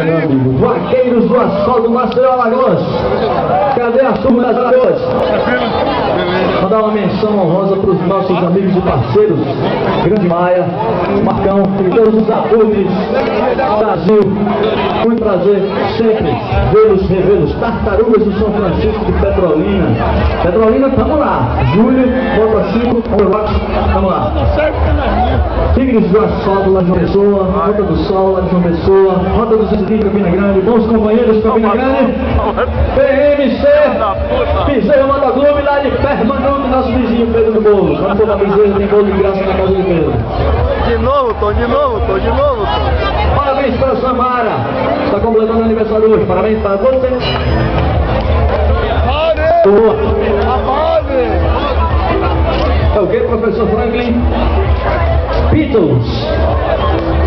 meu amigo. Vaqueiros do Asfalto, Maceió, Alagoas. Cadê a turma das Alagoas? Vou dar uma menção honrosa para os nossos amigos e parceiros, Grande Maia, Marcão e todos os abutres Brasil. Muito prazer sempre vê-los, revê-los. Tartarugas do São Francisco de Petrolina. Petrolina, vamos lá. Júlio, bota 5, vamos lá. Tigres do Asfalto, lá de João Pessoa. Rota do Sol, lá de João Pessoa. Rota dos Cidinhos, Campina Grande. Bons companheiros, Campina Grande. PMC, Piseiro Motoclube, lá de Pernambuco, nosso vizinho Pedro do Bolo. Quando for pra Piseiro, tem bolo de graça na casa de Pedro. De novo, Tom. Parabéns para a Samara. Está completando o aniversário hoje. Parabéns para você. Boa. É o que, professor Franklin? Beatles.